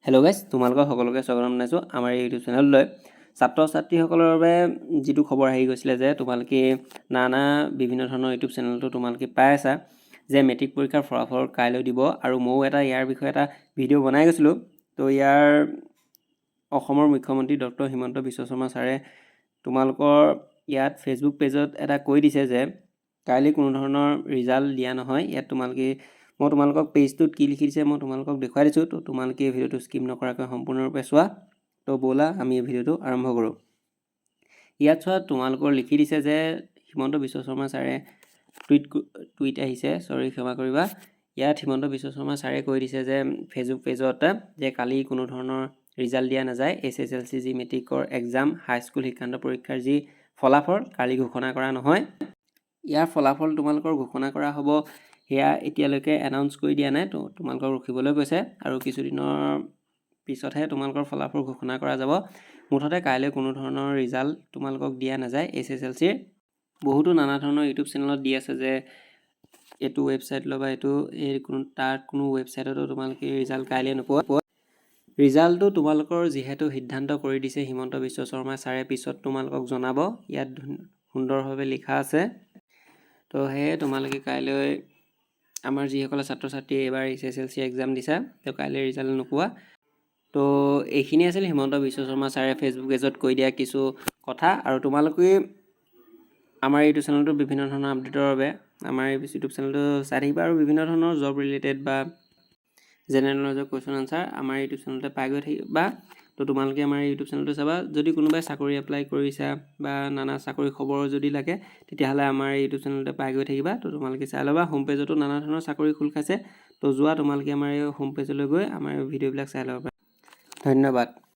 Hello' guys, তোমালোকক সকলোকে স্বাগতম জনাইছোঁ আমাৰ এই ইউটিউব চেনেললৈ। ছাত্ৰ ছাত্ৰীসকলৰ বাবে যিটো খবৰ আহি গৈছিলে যে তোমালোকে নানা বিভিন্ন ধৰণৰ ইউটিউব চেনেলটো তোমালোকে পাই আছা যে মেট্ৰিক পৰীক্ষাৰ ফলাফল কাইলৈ দিব, আৰু ময়ো ইয়াৰ বিষয়ে এটা ভিডিঅ' বনাই গৈছিলোঁ। তো ইয়াৰ অসমৰ মুখ্যমন্ত্ৰী ডক্টৰ হিমন্ত বিশ্ব শৰ্মা ছাৰে তোমালোকৰ ইয়াত ফেচবুক পেজত এটা কৈ দিছে যে কাইলৈ কোনো ধৰণৰ ৰিজাল্ট দিয়া নহয়। ইয়াত মই তোমালোকক পেজটোত কি লিখি দিছে মই তোমালোকক দেখুৱাই দিছোঁ। তো তোমালোকে এই ভিডিঅ'টো স্কিপ নকৰাকৈ সম্পূৰ্ণৰূপে চোৱা। তো ব'লা আমি এই ভিডিঅ'টো আৰম্ভ কৰোঁ। ইয়াত চোৱা, তোমালোকৰ লিখি দিছে যে হিমন্ত বিশ্ব শৰ্মা ছাৰে টুইট আহিছে, ক্ষমা কৰিবা। ইয়াত হিমন্ত বিশ্ব শৰ্মা ছাৰে কৈ দিছে যে ফেচবুক পেজত যে কালি কোনো ধৰণৰ ৰিজাল্ট দিয়া নাযায়। SSLC যি মেট্ৰিকৰ এক্সাম, হাইস্কুল শিক্ষান্ত পৰীক্ষাৰ যি ফলাফল কালি ঘোষণা কৰা নহয়। ইয়াৰ ফলাফল তোমালোকৰ ঘোষণা কৰা হ'ব, সেয়া এতিয়ালৈকে এনাউন্স কৰি দিয়া নাই। তো তোমালোকক ৰখিবলৈ কৈছে আৰু কিছুদিনৰ পিছতহে তোমালোকৰ ফলাফল ঘোষণা কৰা যাব। মুঠতে কাইলৈ কোনো ধৰণৰ ৰিজাল্ট তোমালোকক দিয়া নাযায়। SSLCৰ বহুতো নানা ধৰণৰ ইউটিউব চেনেলত দি আছে যে এইটো ৱেবছাইটলৈ বা কোনো ৱেবছাইটতো তোমালোকে ৰিজাল্ট কাইলৈ নোপোৱা। ৰিজাল্টটো তোমালোকৰ যিহেতু সিদ্ধান্ত কৰি দিছে হিমন্ত বিশ্ব শৰ্মা ছাৰে, পিছত তোমালোকক জনাব। ইয়াত সুন্দৰভাৱে লিখা আছে। তো সেয়ে তোমালোকে কাইলৈ আমাৰ যিসকলে ছাত্ৰ ছাত্ৰীয়ে এইবাৰ SSLC এক্সাম দিছা, তো কাইলৈ ৰিজাল্ট নোপোৱা। তো এইখিনি আছিল হিমন্ত বিশ্ব শৰ্মা ছাৰে ফেচবুক পেজত কৈ দিয়া কিছু কথা। আৰু তোমালোকে আমাৰ ইউটিউব চেনেলটো বিভিন্ন ধৰণৰ আপডেটৰ বাবে আমাৰ এই ইউটিউব চেনেলটো চাই থাকিবা, আৰু বিভিন্ন ধৰণৰ জব ৰিলেটেড বা জেনেৰেল নলেজৰ কুৱেশ্যন আনচাৰ আমাৰ ইউটিউব চেনেলতে পাই গৈ থাকিবা। তো তোমালোকে আমাৰ ইউটিউব চেনেলটো চাবা। যদি কোনোবাই চাকৰি এপ্লাই কৰিছা বা নানা চাকৰি খবৰ যদি লাগে, তেতিয়াহ'লে আমাৰ ইউটিউব চেনেলতে পাই গৈ থাকিবা। তো তোমালোকে চাই ল'বা। হোম পেজতো নানা ধৰণৰ চাকৰি খোল খাইছে। তো যোৱা, তোমালোকে আমাৰ এই হোম পেজলৈ গৈ আমাৰ ভিডিঅ'বিলাক চাই ল'ব পাৰা। ধন্যবাদ।